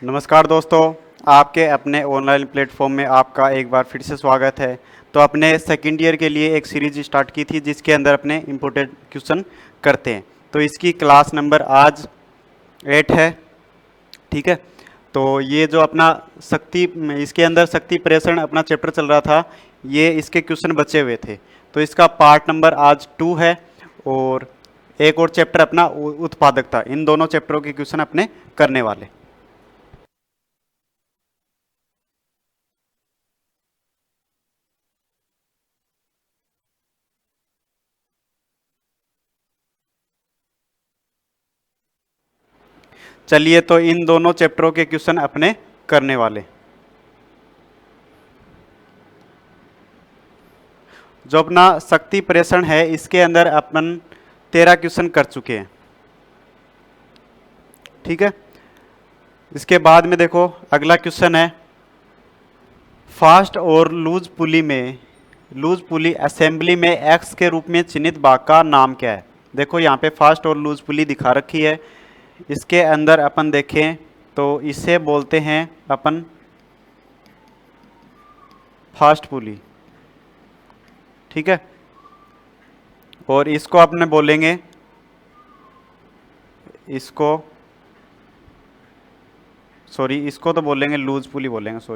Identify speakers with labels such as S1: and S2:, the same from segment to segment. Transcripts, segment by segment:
S1: नमस्कार दोस्तों, आपके अपने ऑनलाइन प्लेटफॉर्म में आपका एक बार फिर से स्वागत है। तो अपने सेकंड ईयर के लिए एक सीरीज स्टार्ट की थी जिसके अंदर अपने इम्पोर्टेंट क्वेश्चन करते हैं। तो इसकी क्लास नंबर आज 8 है। ठीक है, तो ये जो अपना शक्ति, इसके अंदर शक्ति प्रेषण अपना चैप्टर चल रहा था, ये इसके क्वेश्चन बचे हुए थे। तो इसका पार्ट नंबर आज 2 है और एक और चैप्टर अपना उत्पादकता। इन दोनों चैप्टरों के क्वेश्चन अपने करने वाले। चलिए, तो इन दोनों चैप्टरों के क्वेश्चन अपने करने वाले। जो अपना शक्ति प्रेषण है इसके अंदर अपन 13 क्वेश्चन कर चुके हैं। ठीक है, इसके बाद में देखो अगला क्वेश्चन है, फास्ट और लूज पुली में, लूज पुली असेंबली में एक्स के रूप में चिन्हित भाग का नाम क्या है। देखो यहाँ पे फास्ट और लूज पुली दिखा रखी है। इसके अंदर अपन देखें तो इसे बोलते हैं अपन फास्ट पुली। ठीक है, और इसको अपने बोलेंगे, इसको इसको तो बोलेंगे लूज पुली बोलेंगे।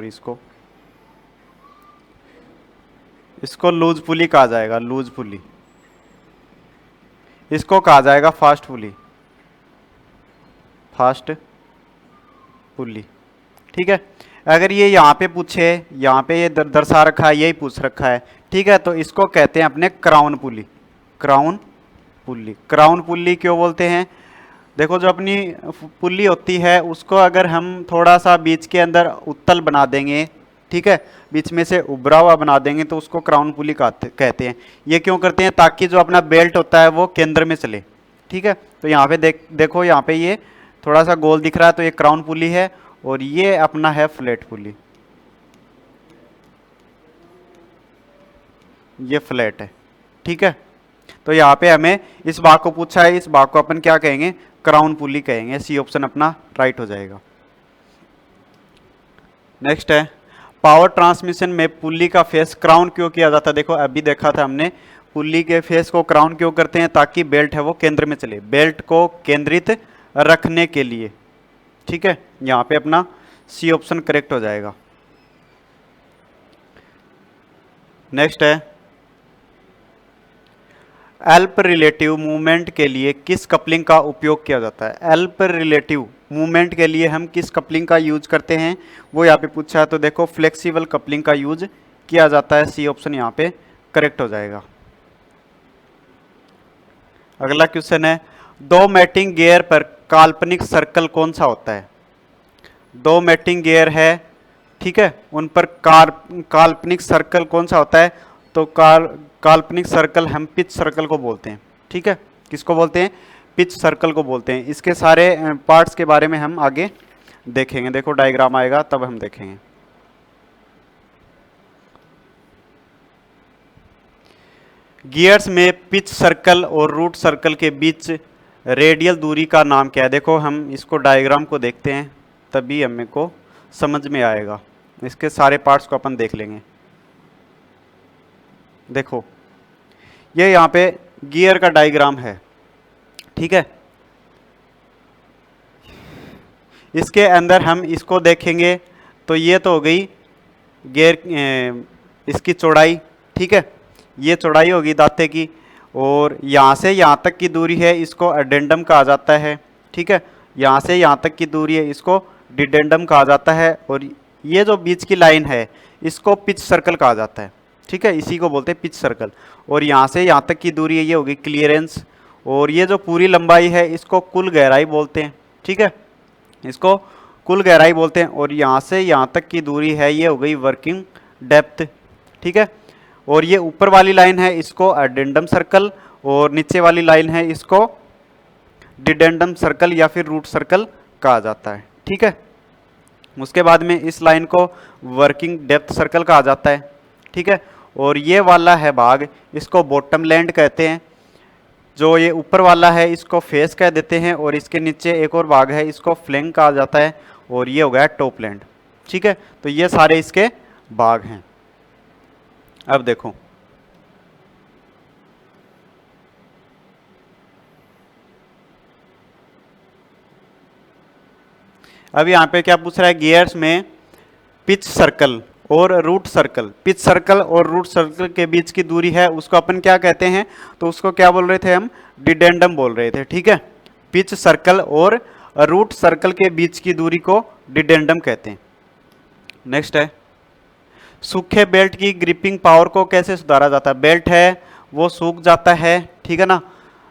S1: इसको लूज पुली कहा जाएगा, लूज पुली। इसको कहा जाएगा फास्ट पुली, फास्ट पुली। ठीक है, अगर ये यहाँ पे पूछे, यहाँ पे ये दर्शा रखा है, यही पूछ रखा है। ठीक है, तो इसको कहते हैं अपने क्राउन पुली, क्राउन पुली। क्राउन पुली क्यों बोलते हैं? देखो, जो अपनी पुली होती है उसको अगर हम थोड़ा सा बीच के अंदर उत्तल बना देंगे, ठीक है, बीच में से उभरा हुआ बना देंगे, तो उसको क्राउन पुली कहते हैं। ये क्यों करते हैं? ताकि जो अपना बेल्ट होता है वो केंद्र में चले। ठीक है, तो यहाँ पे देखो यहाँ पे ये थोड़ा सा गोल दिख रहा है, तो ये क्राउन पुली है, और ये अपना है फ्लैट पुली। ये फ्लैट है। ठीक है, तो यहाँ पे हमें इस भाग को पूछा है, इस भाग को अपन क्या कहेंगे? क्राउन पुली कहेंगे। सी ऑप्शन अपना राइट हो जाएगा। नेक्स्ट है, पावर ट्रांसमिशन में पुली का फेस क्राउन क्यों किया जाता है? देखो अभी देखा था हमने, पुली के फेस को क्राउन क्यों करते हैं? ताकि बेल्ट है वो केंद्र में चले, बेल्ट को केंद्रित रखने के लिए। ठीक है, यहाँ पे अपना सी ऑप्शन करेक्ट हो जाएगा। नेक्स्ट है, अल्प रिलेटिव मूवमेंट के लिए किस कपलिंग का उपयोग किया जाता है? अल्प रिलेटिव मूवमेंट के लिए हम किस कपलिंग का यूज करते हैं, वो यहाँ पे पूछा है। तो देखो फ्लेक्सिबल कपलिंग का यूज किया जाता है। सी ऑप्शन यहाँ पे करेक्ट हो जाएगा। अगला क्वेश्चन है, दो मैटिंग गियर पर काल्पनिक सर्कल कौन सा होता है? दो मैटिंग गियर है, ठीक है, उन पर काल्पनिक सर्कल कौन सा होता है? तो काल्पनिक सर्कल हम पिच सर्कल को बोलते हैं। ठीक है, किसको बोलते हैं? पिच सर्कल को बोलते हैं। इसके सारे पार्ट्स के बारे में हम आगे देखेंगे। देखो डायग्राम आएगा तब हम देखेंगे। गियर्स में पिच सर्कल और रूट सर्कल के बीच रेडियल दूरी का नाम क्या है? देखो हम इसको डायग्राम को देखते हैं तभी हमें को समझ में आएगा। इसके सारे पार्ट्स को अपन देख लेंगे। देखो ये यहाँ पे गियर का डायग्राम है। ठीक है, इसके अंदर हम इसको देखेंगे तो ये तो हो गई गियर, इसकी चौड़ाई। ठीक है, ये चौड़ाई होगी दांते की, और यहाँ से यहाँ तक की दूरी है, इसको अडेंडम कहा जाता है। ठीक है, यहाँ से यहाँ तक की दूरी है, इसको डिडेंडम कहा जाता है। और ये जो बीच की लाइन है इसको पिच सर्कल कहा जाता है। ठीक है, इसी को बोलते हैं पिच सर्कल। और यहाँ से यहाँ तक की दूरी है, ये होगी क्लियरेंस। और ये जो पूरी लंबाई है इसको कुल गहराई बोलते हैं। ठीक है, इसको कुल गहराई बोलते हैं। और यहाँ से यहाँ तक की दूरी है, ये हो गई वर्किंग डेप्थ। ठीक है, और ये ऊपर वाली लाइन है इसको अडेंडम सर्कल, और नीचे वाली लाइन है इसको डिडेंडम सर्कल या फिर रूट सर्कल कहा जाता है। ठीक है, उसके बाद में इस लाइन को वर्किंग डेप्थ सर्कल कहा जाता है। ठीक है, और ये वाला है भाग, इसको बॉटम लैंड कहते हैं। जो ये ऊपर वाला है इसको फेस कह देते हैं, और इसके नीचे एक और भाग है इसको फ्लैंक कहा जाता है। और ये हो गया टॉप लैंड। ठीक है, तो ये सारे इसके भाग हैं। अब देखो अब यहाँ पे क्या पूछ रहा है, गियर्स में पिच सर्कल और रूट सर्कल। पिच सर्कल और रूट सर्कल के बीच की दूरी है उसको अपन क्या कहते हैं, तो उसको क्या बोल रहे थे हम, डिडेंडम बोल रहे थे। ठीक है, पिच सर्कल और रूट सर्कल के बीच की दूरी को डिडेंडम कहते हैं। नेक्स्ट है, सूखे बेल्ट की ग्रिपिंग पावर को कैसे सुधारा जाता है। बेल्ट है वो सूख जाता है, ठीक है ना,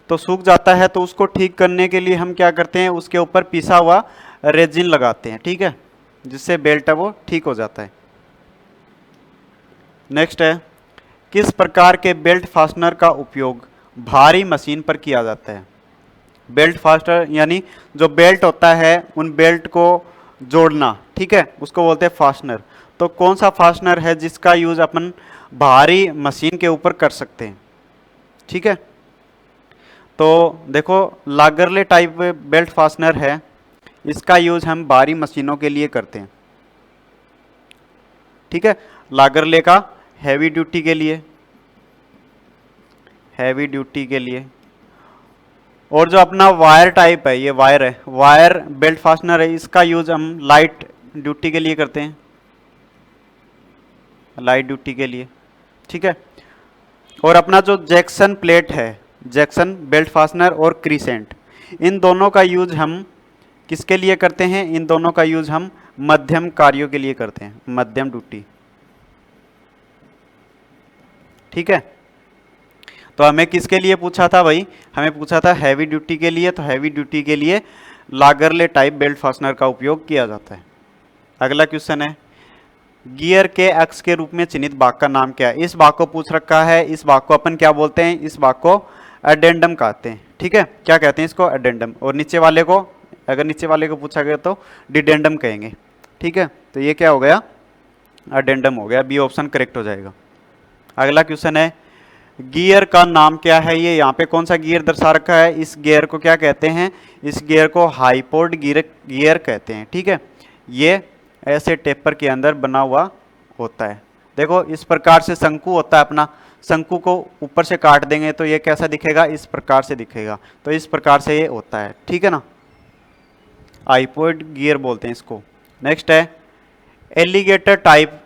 S1: तो सूख जाता है तो उसको ठीक करने के लिए हम क्या करते हैं, उसके ऊपर पिसा हुआ रेजिन लगाते हैं। ठीक है, जिससे बेल्ट है वो ठीक हो जाता है। नेक्स्ट है, किस प्रकार के बेल्ट फास्टनर का उपयोग भारी मशीन पर किया जाता है। बेल्ट फास्टनर यानी जो बेल्ट होता है उन बेल्ट को जोड़ना, ठीक है, उसको बोलते हैं फास्टनर। तो कौन सा फास्टनर है जिसका यूज अपन भारी मशीन के ऊपर कर सकते हैं। ठीक है, तो देखो लागरले टाइप बेल्ट फास्टनर है, इसका यूज हम भारी मशीनों के लिए करते हैं। ठीक है, लागरले का हैवी ड्यूटी के लिए, हैवी ड्यूटी के लिए। और जो अपना वायर टाइप है, ये वायर है, वायर बेल्ट फास्टनर है, इसका यूज हम लाइट ड्यूटी के लिए करते हैं, लाइट ड्यूटी के लिए। ठीक है, और अपना जो जैक्सन प्लेट है, जैक्सन बेल्ट फास्टनर और क्रीसेंट, इन दोनों का यूज हम किसके लिए करते हैं, इन दोनों का यूज हम मध्यम कार्यों के लिए करते हैं, मध्यम ड्यूटी। ठीक है, तो हमें किसके लिए पूछा था भाई, हमें पूछा था हैवी ड्यूटी के लिए, तो हैवी ड्यूटी के लिए लागरले टाइप बेल्ट फास्टनर का उपयोग किया जाता है। अगला क्वेश्चन है, गियर के अक्ष के रूप में चिन्हित भाग का नाम क्या है। इस भाग को पूछ रखा है, इस भाग को अपन क्या बोलते हैं, इस भाग को एडेंडम कहते हैं। ठीक है, क्या कहते हैं इसको, एडेंडम। और नीचे वाले को, अगर नीचे वाले को पूछा गया तो डिडेंडम कहेंगे। ठीक है, तो ये क्या हो गया, एडेंडम हो गया, बी ऑप्शन करेक्ट हो जाएगा। अगला क्वेश्चन है, गियर का नाम क्या है। ये यहाँ पे कौन सा गियर दर्शा रखा है, इस गियर को क्या कहते हैं, इस गियर को हाइपोड गियर कहते हैं। ठीक है, ये ऐसे टेपर के अंदर बना हुआ होता है। देखो इस प्रकार से शंकु होता है अपना, शंकु को ऊपर से काट देंगे तो ये कैसा दिखेगा, इस प्रकार से दिखेगा, तो इस प्रकार से ये होता है। ठीक है ना, हाइपोड गियर बोलते हैं इसको। नेक्स्ट है, एलिगेटर टाइप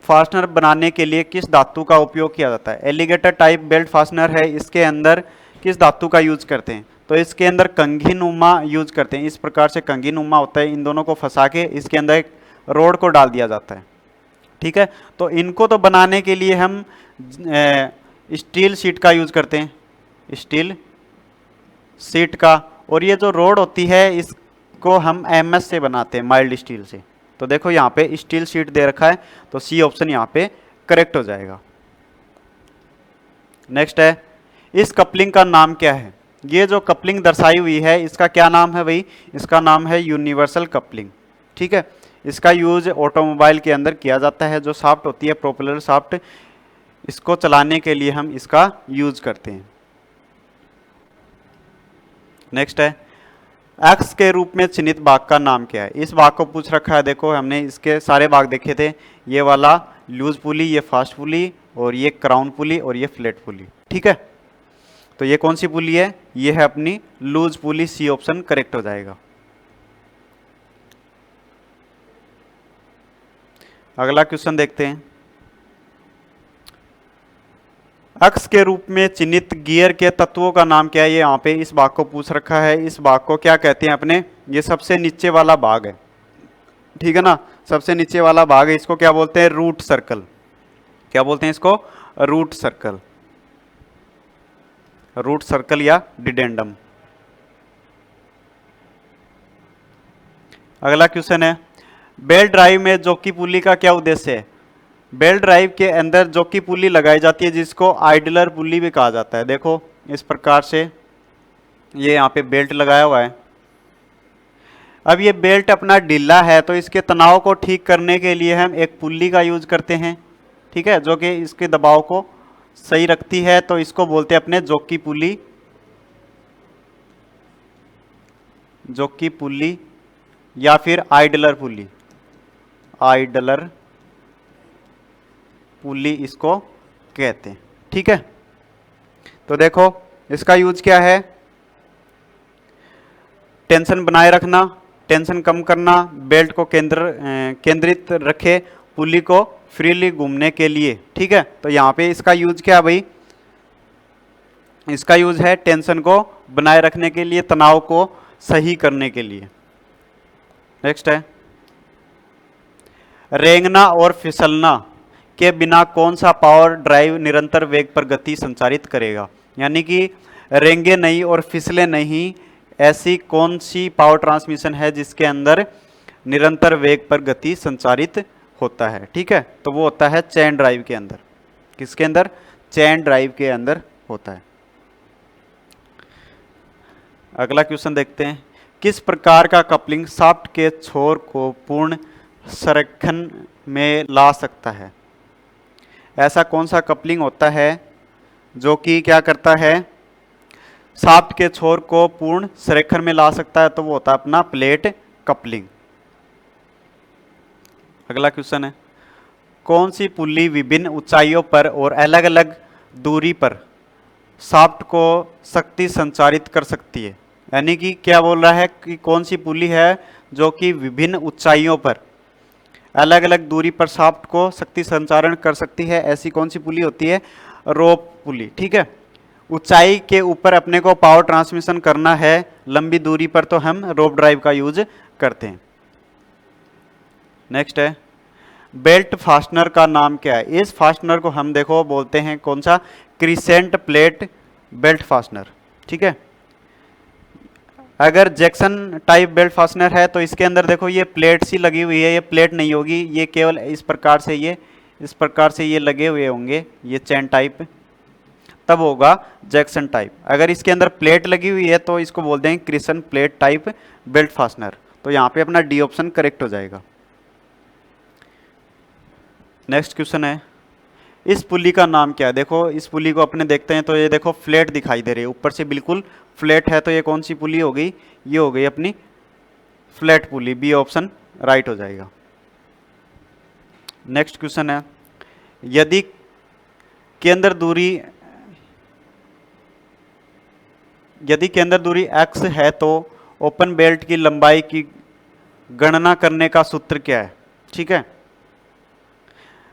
S1: फास्टनर बनाने के लिए किस धातु का उपयोग किया जाता है। एलिगेटर टाइप बेल्ट फास्टनर है, इसके अंदर किस धातु का यूज करते हैं, तो इसके अंदर कंघीनुमा यूज करते हैं। इस प्रकार से कंघीनुमा होता है, इन दोनों को फंसा के इसके अंदर एक रोड को डाल दिया जाता है। ठीक है, तो इनको तो बनाने के लिए हम स्टील शीट का यूज करते हैं, स्टील शीट का। और ये जो रोड होती है इसको हम एमएस से बनाते हैं, माइल्ड स्टील से। तो देखो यहाँ पे स्टील शीट दे रखा है, तो सी ऑप्शन यहाँ पे करेक्ट हो जाएगा। नेक्स्ट है, इस कपलिंग का नाम क्या है। ये जो कपलिंग दर्शाई हुई है इसका क्या नाम है भाई, इसका नाम है यूनिवर्सल कपलिंग। ठीक है, इसका यूज ऑटोमोबाइल के अंदर किया जाता है, जो शाफ्ट होती है प्रोपेलर शाफ्ट, इसको चलाने के लिए हम इसका यूज करते हैं। नेक्स्ट है, एक्स के रूप में चिन्हित भाग का नाम क्या है। इस भाग को पूछ रखा है, देखो हमने इसके सारे भाग देखे थे, ये वाला लूज पुली, ये फास्ट पुली, और ये क्राउन पुली, और ये फ्लैट पुली। ठीक है, तो ये कौन सी पुली है, ये है अपनी लूज पुली, सी ऑप्शन करेक्ट हो जाएगा। अगला क्वेश्चन देखते हैं, अक्ष के रूप में चिन्हित गियर के तत्वों का नाम क्या है। ये यहाँ पे इस भाग को पूछ रखा है, इस भाग को क्या कहते हैं अपने, ये सबसे नीचे वाला भाग है। ठीक है ना, सबसे नीचे वाला भाग है, इसको क्या बोलते हैं, रूट सर्कल। क्या बोलते हैं इसको, रूट सर्कल, रूट सर्कल या डिडेंडम। अगला क्वेश्चन है, बेल्ट ड्राइव में जॉकी पुली का क्या उद्देश्य है। बेल्ट ड्राइव के अंदर जॉकी पुली लगाई जाती है, जिसको आइडलर पुली भी कहा जाता है। देखो इस प्रकार से ये यहाँ पे बेल्ट लगाया हुआ है। अब ये बेल्ट अपना ढीला है, तो इसके तनाव को ठीक करने के लिए हम एक पुल्ली का यूज करते हैं। ठीक है, जो कि इसके दबाव को सही रखती है, तो इसको बोलते हैं अपने जॉकी पुली, जॉकी पुली या फिर आइडलर पुली, आइडलर पुली इसको कहते हैं। ठीक है, तो देखो इसका यूज क्या है, टेंशन बनाए रखना, टेंशन कम करना, बेल्ट को केंद्रित रखे, पुली को फ्रीली घूमने के लिए। ठीक है, तो यहां पे इसका यूज क्या है भाई, इसका यूज है टेंशन को बनाए रखने के लिए, तनाव को सही करने के लिए। नेक्स्ट है, रेंगना और फिसलना के बिना कौन सा पावर ड्राइव निरंतर वेग पर गति संचारित करेगा। यानी कि रेंगे नहीं और फिसले नहीं, ऐसी कौन सी पावर ट्रांसमिशन है जिसके अंदर निरंतर वेग पर गति संचारित होता है। ठीक है, तो वो होता है चेन ड्राइव के अंदर। किसके अंदर, चेन ड्राइव के अंदर होता है। अगला क्वेश्चन देखते हैं, किस प्रकार का कपलिंग शाफ्ट के छोर को पूर्ण संरेखण में ला सकता है। ऐसा कौन सा कपलिंग होता है जो कि क्या करता है, शाफ्ट के छोर को पूर्ण संरेखण में ला सकता है, तो वो होता है अपना प्लेट कपलिंग। अगला क्वेश्चन है, कौन सी पुल्ली विभिन्न ऊंचाइयों पर और अलग अलग दूरी पर शाफ्ट को शक्ति संचारित कर सकती है। यानी कि क्या बोल रहा है कि कौन सी पुल्ली है जो कि विभिन्न ऊंचाइयों पर अलग अलग दूरी पर शाफ्ट को शक्ति संचारण कर सकती है, ऐसी कौन सी पुल्ली होती है, रोप पुल्ली। ठीक है, ऊंचाई के ऊपर अपने को पावर ट्रांसमिशन करना है, लंबी दूरी पर तो हम रोप ड्राइव का यूज करते हैं। नेक्स्ट है, बेल्ट फास्टनर का नाम क्या है। इस फास्टनर को हम देखो बोलते हैं कौन सा, क्रिसेंट प्लेट बेल्ट फास्टनर। ठीक है, अगर जैक्सन टाइप बेल्ट फास्टनर है तो इसके अंदर देखो ये प्लेट सी लगी हुई है, ये प्लेट नहीं होगी, ये केवल इस प्रकार से ये लगे हुए होंगे, ये चेन टाइप, तब होगा जैक्सन टाइप। अगर इसके अंदर प्लेट लगी हुई है तो इसको बोल देंगे crescent plate type belt fastener. तो यहाँ पे अपना डी ऑप्शन करेक्ट हो जाएगा। नेक्स्ट क्वेश्चन है, इस पुली का नाम क्या है। देखो इस पुली को अपने देखते हैं तो ये देखो फ्लैट दिखाई दे रही है, ऊपर से बिल्कुल फ्लैट है, तो ये कौन सी पुली हो गई, ये हो गई अपनी फ्लैट पुली, बी ऑप्शन राइट हो जाएगा। नेक्स्ट क्वेश्चन है, यदि केंद्र दूरी x है तो ओपन बेल्ट की लंबाई की गणना करने का सूत्र क्या है। ठीक है,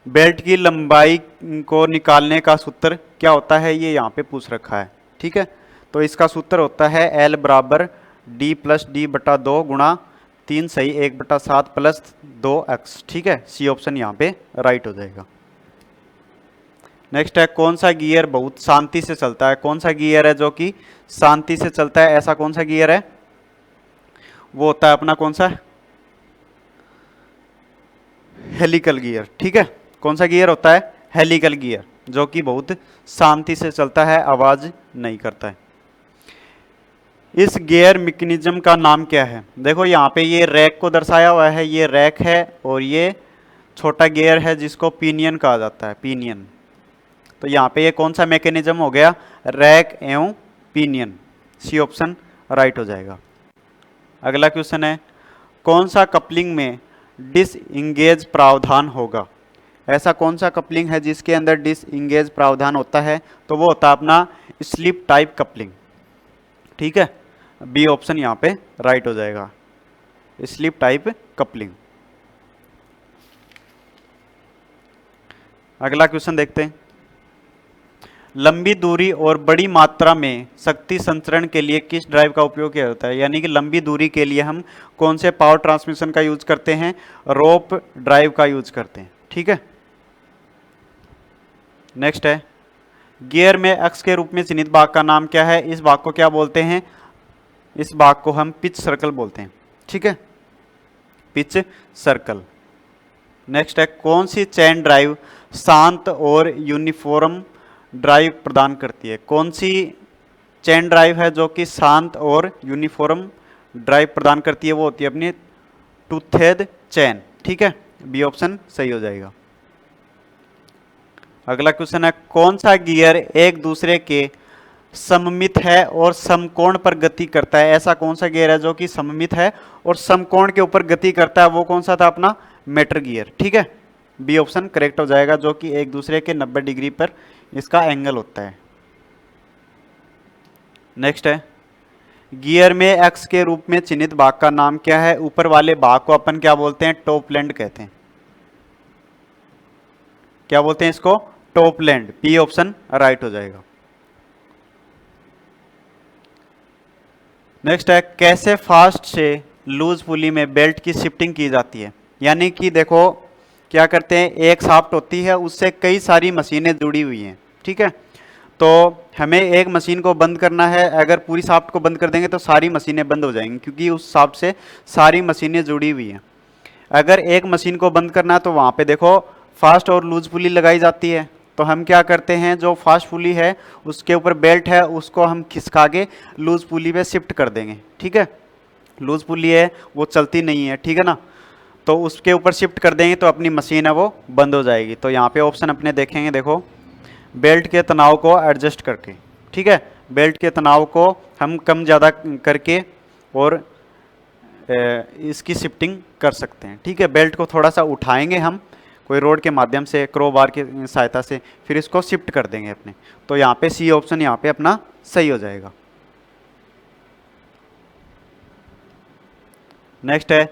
S1: बेल्ट की लंबाई को निकालने का सूत्र क्या होता है, ये यहाँ पे पूछ रखा है। ठीक है, तो इसका सूत्र होता है L बराबर D प्लस D बटा 2 गुणा 3 सही 1/7 प्लस 2x। ठीक है, सी ऑप्शन यहाँ पे राइट हो जाएगा। नेक्स्ट है, कौन सा गियर बहुत शांति से चलता है। कौन सा गियर है जो कि शांति से चलता है, ऐसा कौन सा गियर है, वो होता है अपना कौन सा, हेलिकल गियर। ठीक है, कौन सा गियर होता है, हेलिकल गियर, जो कि बहुत शांति से चलता है, आवाज नहीं करता है। इस गियर मैकेनिज्म का नाम क्या है। देखो यहाँ पे ये रैक को दर्शाया हुआ है, ये रैक है और ये छोटा गियर है जिसको पिनियन कहा जाता है, पिनियन। तो यहाँ पे ये कौन सा मैकेनिज्म हो गया, रैक एवं पिनियन, सी ऑप्शन राइट हो जाएगा। अगला क्वेश्चन है, कौन सा कपलिंग में डिसएंगेज प्रावधान होगा। ऐसा कौन सा कपलिंग है जिसके अंदर डिसएंगेज प्रावधान होता है, तो वो होता है अपना स्लिप टाइप कपलिंग। ठीक है, बी ऑप्शन यहाँ पे राइट हो जाएगा, स्लिप टाइप कपलिंग। अगला क्वेश्चन देखते हैं, लंबी दूरी और बड़ी मात्रा में शक्ति संचरण के लिए किस ड्राइव का उपयोग किया जाता है। यानी कि लंबी दूरी के लिए हम कौन से पावर ट्रांसमिशन का यूज करते हैं, रोप ड्राइव का यूज करते हैं। ठीक है, नेक्स्ट है, गियर में अक्ष के रूप में चिन्हित भाग का नाम क्या है। इस भाग को क्या बोलते हैं, इस भाग को हम पिच सर्कल बोलते हैं। ठीक है, पिच सर्कल। नेक्स्ट है, कौन सी चेन ड्राइव शांत और यूनिफॉर्म ड्राइव प्रदान करती है। कौन सी चेन ड्राइव है जो कि शांत और यूनिफॉर्म ड्राइव प्रदान करती है, वो होती है अपनी टूथेड चेन। ठीक है, बी ऑप्शन सही हो जाएगा। अगला क्वेश्चन है, कौन सा गियर एक दूसरे के सममित है और समकोण पर गति करता है। ऐसा कौन सा गियर है जो कि सममित है और समकोण के ऊपर गति करता है? वो कौन सा था? अपना मेटर गियर। ठीक है, बी ऑप्शन करेक्ट हो जाएगा, जो कि एक दूसरे के 90 डिग्री पर इसका एंगल होता है। नेक्स्ट है, गियर में एक्स के रूप में चिन्हित भाग का नाम क्या है? ऊपर वाले भाग को अपन क्या बोलते हैं? टॉप लैंड कहते हैं। क्या बोलते हैं इसको? Top land. B option right हो जाएगा। नेक्स्ट है, कैसे फास्ट से लूज पुली में बेल्ट की शिफ्टिंग की जाती है? यानी कि देखो क्या करते हैं, एक शाफ्ट होती है, उससे कई सारी मशीनें जुड़ी हुई हैं। ठीक है, तो हमें एक मशीन को बंद करना है, अगर पूरी शाफ्ट को बंद कर देंगे तो सारी मशीनें बंद हो जाएंगी, क्योंकि उस शाफ्ट से सारी मशीनें जुड़ी हुई हैं। अगर एक मशीन को बंद करना है तो वहाँ पे देखो फास्ट और लूज पुली लगाई जाती है। तो हम क्या करते हैं, जो फास्ट पुली है उसके ऊपर बेल्ट है, उसको हम खिसका के लूज पुली पे शिफ्ट कर देंगे। ठीक है, लूज पुली है वो चलती नहीं है, ठीक है ना, तो उसके ऊपर शिफ्ट कर देंगे तो अपनी मशीन है वो बंद हो जाएगी। तो यहाँ पे ऑप्शन अपने देखेंगे, देखो बेल्ट के तनाव को एडजस्ट करके। ठीक है, बेल्ट के तनाव को हम कम ज़्यादा करके और इसकी शिफ्टिंग कर सकते हैं। ठीक है, बेल्ट को थोड़ा सा उठाएंगे हम कोई रोड के माध्यम से, क्रोबार की सहायता से, फिर इसको शिफ्ट कर देंगे अपने। तो यहाँ पे सी ऑप्शन यहाँ पे अपना सही हो जाएगा। नेक्स्ट है,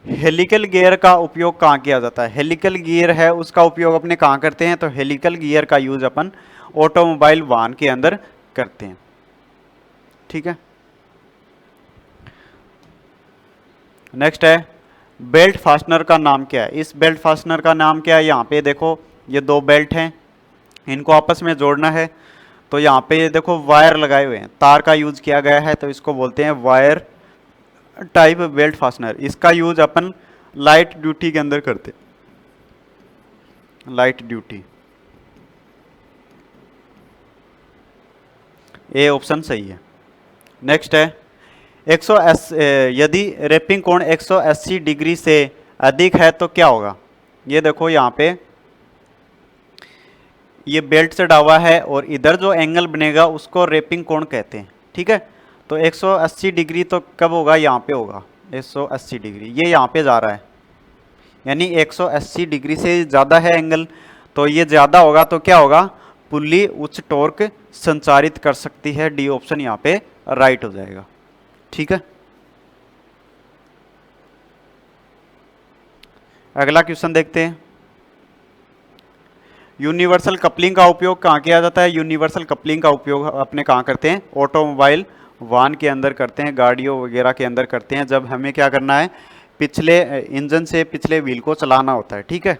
S1: हेलिकल गियर का उपयोग कहाँ किया जाता है? हेलिकल गियर है उसका उपयोग अपने कहाँ करते हैं? तो हेलिकल गियर का यूज अपन ऑटोमोबाइल वाहन के अंदर करते हैं। ठीक है, नेक्स्ट है, बेल्ट फास्टनर का नाम क्या है? इस बेल्ट फास्टनर का नाम क्या है? यहाँ पे देखो ये दो बेल्ट हैं, इनको आपस में जोड़ना है, तो यहाँ पे ये देखो वायर लगाए हुए हैं, तार का यूज किया गया है, तो इसको बोलते हैं वायर टाइप बेल्ट फास्टनर। इसका यूज अपन लाइट ड्यूटी के अंदर करते, लाइट ड्यूटी। ए ऑप्शन सही है। नेक्स्ट है, 180 यदि रैपिंग कोण 180 डिग्री से अधिक है तो क्या होगा? ये देखो यहाँ पे ये बेल्ट से डावा है और इधर जो एंगल बनेगा उसको रैपिंग कोण कहते हैं। ठीक है, तो 180 डिग्री तो कब होगा? यहाँ पे होगा 180 डिग्री, ये यहाँ पे जा रहा है, यानी 180 डिग्री से ज़्यादा है एंगल, तो ये ज़्यादा होगा तो क्या होगा? पुल्ली उच्च टॉर्क संचारित कर सकती है। डी ऑप्शन यहाँ पे राइट हो जाएगा। ठीक है, अगला क्वेश्चन देखते हैं, यूनिवर्सल कपलिंग का उपयोग कहाँ किया जाता है? यूनिवर्सल कपलिंग का उपयोग अपने कहाँ करते हैं? ऑटोमोबाइल वाहन के अंदर करते हैं, गाड़ियों वगैरह के अंदर करते हैं, जब हमें क्या करना है, पिछले इंजन से पिछले व्हील को चलाना होता है। ठीक है,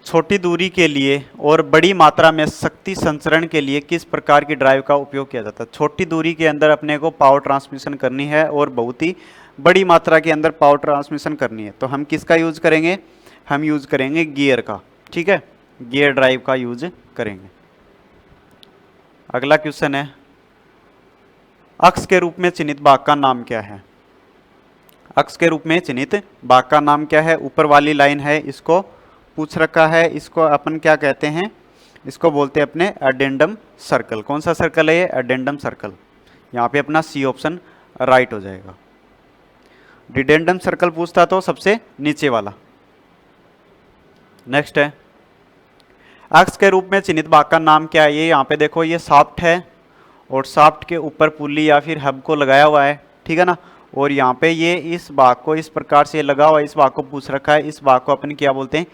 S1: छोटी दूरी के लिए और बड़ी मात्रा में शक्ति संचरण के लिए किस प्रकार की ड्राइव का उपयोग किया जाता है? छोटी दूरी के अंदर अपने को पावर ट्रांसमिशन करनी है और बहुत ही बड़ी मात्रा के अंदर पावर ट्रांसमिशन करनी है, तो हम किसका यूज करेंगे? हम यूज करेंगे गियर का। ठीक है, गियर ड्राइव का यूज करेंगे। अगला क्वेश्चन है, अक्ष के रूप में चिन्हित भाग का नाम क्या है? अक्ष के रूप में चिन्हित भाग का नाम क्या है? ऊपर वाली लाइन है, इसको पूछ रखा है, इसको अपन क्या कहते हैं? इसको बोलते हैं अपने एडेंडम सर्कल। कौन सा सर्कल है ये? Addendum circle. यहाँ पे अपना सी ऑप्शन राइट हो जाएगा। डिडेंडम सर्कल पूछता तो सबसे नीचे वाला। नेक्स्ट है, अक्ष के रूप में चिन्हित भाग का नाम क्या है? ये यहाँ पे देखो ये शाफ्ट है और शाफ्ट के ऊपर पुल्ली या फिर हब को लगाया हुआ है। ठीक है ना, और यहाँ पे ये इस भाग को इस प्रकार से लगा हुआ है, इस भाग को पूछ रखा है, इस भाग को अपन क्या बोलते हैं?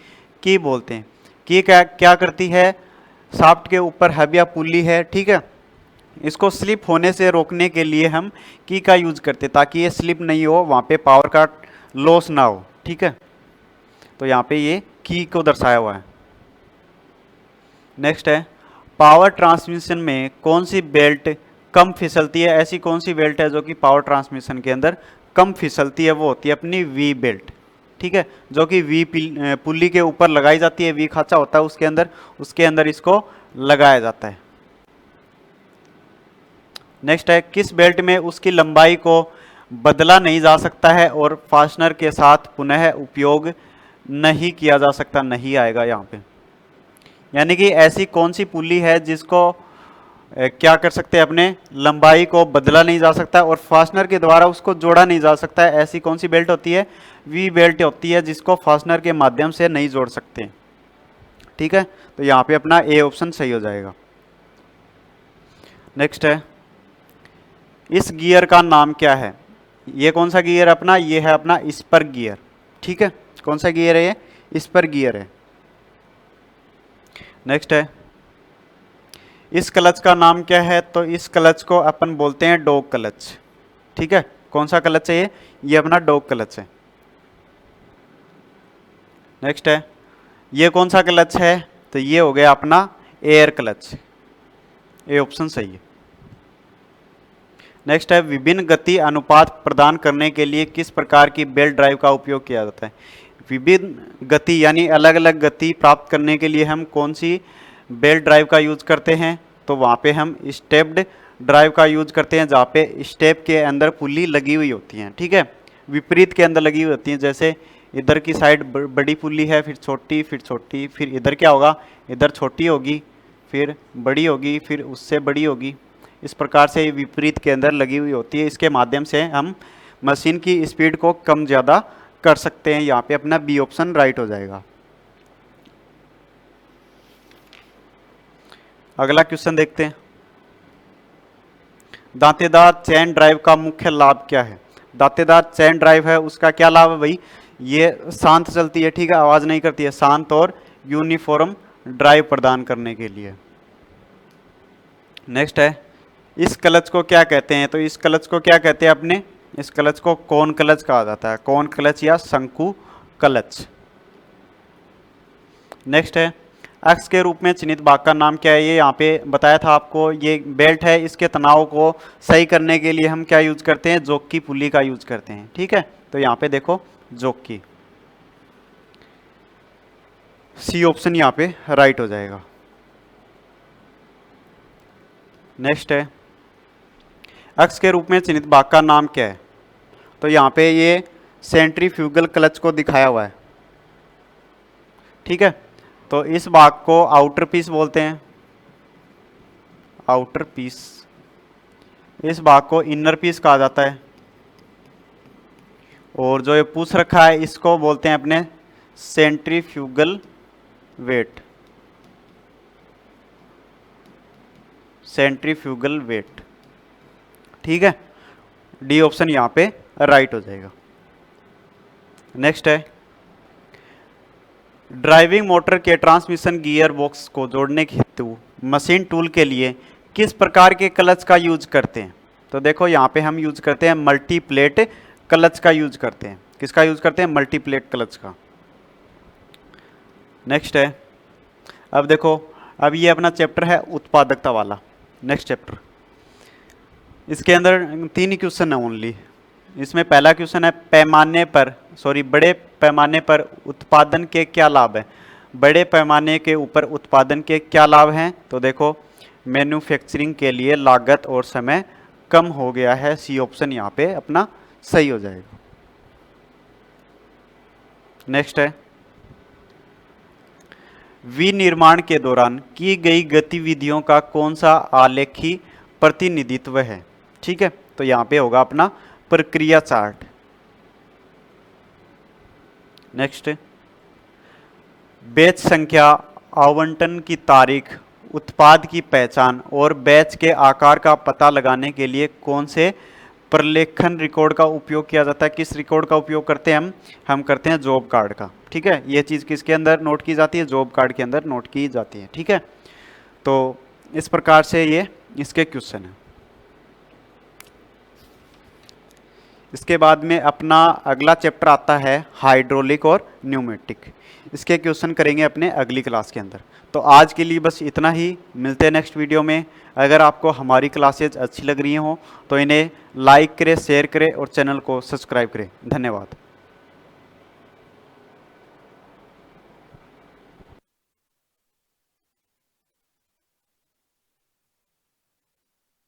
S1: की बोलते हैं। की क्या करती है? शाफ्ट के ऊपर हब या पुल्ली है, ठीक है, इसको स्लिप होने से रोकने के लिए हम की का यूज करते हैं, ताकि ये स्लिप नहीं हो, वहाँ पे पावर का लॉस ना हो। ठीक है, तो यहाँ पे ये की को दर्शाया हुआ है। नेक्स्ट है, पावर ट्रांसमिशन में कौन सी बेल्ट कम फिसलती है? ऐसी कौन सी बेल्ट है जो कि पावर ट्रांसमिशन के अंदर कम फिसलती है? वो होती है अपनी वी बेल्ट। ठीक है, जो कि वी पुल्ली के ऊपर लगाई जाती है, वी खांचा होता है उसके अंदर इसको लगाया जाता है। नेक्स्ट है, किस बेल्ट में उसकी लंबाई को बदला नहीं जा सकता है और फास्टनर के साथ पुनः उपयोग नहीं किया जा सकता? नहीं आएगा यहाँ पे। यानी कि ऐसी कौन सी पुली है जिसको क्या कर सकते हैं, अपने लंबाई को बदला नहीं जा सकता और फास्टनर के द्वारा उसको जोड़ा नहीं जा सकता है। ऐसी कौन सी बेल्ट होती है? वी बेल्ट होती है, जिसको फास्टनर के माध्यम से नहीं जोड़ सकते। ठीक है, तो यहाँ पे अपना ए ऑप्शन सही हो जाएगा। नेक्स्ट है, इस गियर का नाम क्या है? ये कौन सा गियर अपना? ये है अपना स्पर गियर। ठीक है, कौन सा गियर है? ये स्पर गियर है। नेक्स्ट है, इस क्लच का नाम क्या है? तो इस क्लच को अपन बोलते हैं डॉग क्लच। ठीक है, कौन सा क्लच है ये? ये अपना डॉग क्लच है। नेक्स्ट है, ये कौन सा क्लच है? तो ये हो गया अपना एयर क्लच। ए ऑप्शन सही है। नेक्स्ट है, विभिन्न गति अनुपात प्रदान करने के लिए किस प्रकार की बेल्ट ड्राइव का उपयोग किया जाता है? विभिन्न गति यानी अलग अलग गति प्राप्त करने के लिए हम कौन सी बेल्ट ड्राइव का यूज करते हैं? तो वहाँ पे हम स्टेप्ड ड्राइव का यूज करते हैं, जहाँ पे स्टेप के अंदर पुली लगी हुई होती हैं। ठीक है, विपरीत के अंदर लगी हुई होती हैं। जैसे इधर की साइड बड़ी पुली है, फिर छोटी, फिर छोटी, फिर इधर क्या होगा? इधर छोटी होगी, फिर बड़ी होगी, फिर उससे बड़ी होगी। इस प्रकार से ये विपरीत के अंदर लगी हुई होती है। इसके माध्यम से हम मशीन की स्पीड को कम ज़्यादा कर सकते हैं। यहाँ पे अपना बी ऑप्शन राइट हो जाएगा। अगला क्वेश्चन देखते हैं, दांतेदार चेन ड्राइव का मुख्य लाभ क्या है? दांतेदार चेन ड्राइव है, उसका क्या लाभ है भाई? ये शांत चलती है। ठीक है, आवाज नहीं करती है, शांत और यूनिफॉर्म ड्राइव प्रदान करने के लिए। नेक्स्ट है, इस क्लच को क्या कहते हैं? तो इस क्लच को क्या कहते हैं अपने? इस क्लच को कोन क्लच कहा जाता है, कोन क्लच या शंकु क्लच। नेक्स्ट है, एक्स के रूप में चिन्हित भाग का नाम क्या है? ये यहाँ पे बताया था आपको, ये बेल्ट है, इसके तनाव को सही करने के लिए हम क्या यूज करते हैं? जोक की पुली का यूज करते हैं। ठीक है, तो यहाँ पे देखो जोक की, सी ऑप्शन यहाँ पे राइट हो जाएगा। नेक्स्ट है, एक्स के रूप में चिन्हित भाग का नाम क्या है? तो यहाँ पे ये सेंट्रीफ्यूगल क्लच को दिखाया हुआ है। ठीक है, तो इस भाग को आउटर पीस बोलते हैं, आउटर पीस। इस भाग को इनर पीस कहा जाता है। और जो ये पूछ रखा है इसको बोलते हैं अपने सेंट्रीफ्यूगल वेट, सेंट्रीफ्यूगल वेट। ठीक है, डी ऑप्शन यहाँ पे राइट हो जाएगा। नेक्स्ट है, ड्राइविंग मोटर के ट्रांसमिशन गियर बॉक्स को जोड़ने के हेतु मशीन टूल के लिए किस प्रकार के क्लच का यूज करते हैं? तो देखो यहाँ पे हम यूज करते हैं मल्टी प्लेट क्लच का यूज करते हैं। किसका यूज करते हैं? मल्टी प्लेट क्लच का। नेक्स्ट है, अब देखो, अब ये अपना चैप्टर है उत्पादकता वाला, नेक्स्ट चैप्टर। इसके अंदर 3 क्वेश्चन है ओनली। इसमें पहला क्वेश्चन है, बड़े पैमाने पर उत्पादन के क्या लाभ हैं? बड़े पैमाने के ऊपर उत्पादन के क्या लाभ हैं? तो देखो, मैन्युफैक्चरिंग के लिए लागत और समय कम हो गया है। सी ऑप्शन यहाँ पे अपना सही हो जाएगा। नेक्स्ट है, विनिर्माण के दौरान की गई गतिविधियों का कौन सा आलेखी प्रतिनिधित्व है? ठीक है, तो यहाँ पे होगा अपना प्रक्रिया चार्ट। नेक्स्ट, बैच संख्या, आवंटन की तारीख, उत्पाद की पहचान और बैच के आकार का पता लगाने के लिए कौन से प्रलेखन रिकॉर्ड का उपयोग किया जाता है? किस रिकॉर्ड का उपयोग करते हैं हम करते हैं जॉब कार्ड का। ठीक है, ये चीज़ किसके अंदर नोट की जाती है? जॉब कार्ड के अंदर नोट की जाती है। ठीक है, तो इस प्रकार से ये इसके क्वेश्चन है। इसके बाद में अपना अगला चैप्टर आता है हाइड्रोलिक और न्यूमेटिक। इसके क्वेश्चन करेंगे अपने अगली क्लास के अंदर। तो आज के लिए बस इतना ही, मिलते हैं नेक्स्ट वीडियो में। अगर आपको हमारी क्लासेज अच्छी लग रही हों तो इन्हें लाइक करें, शेयर करें और चैनल को सब्सक्राइब करें। धन्यवाद।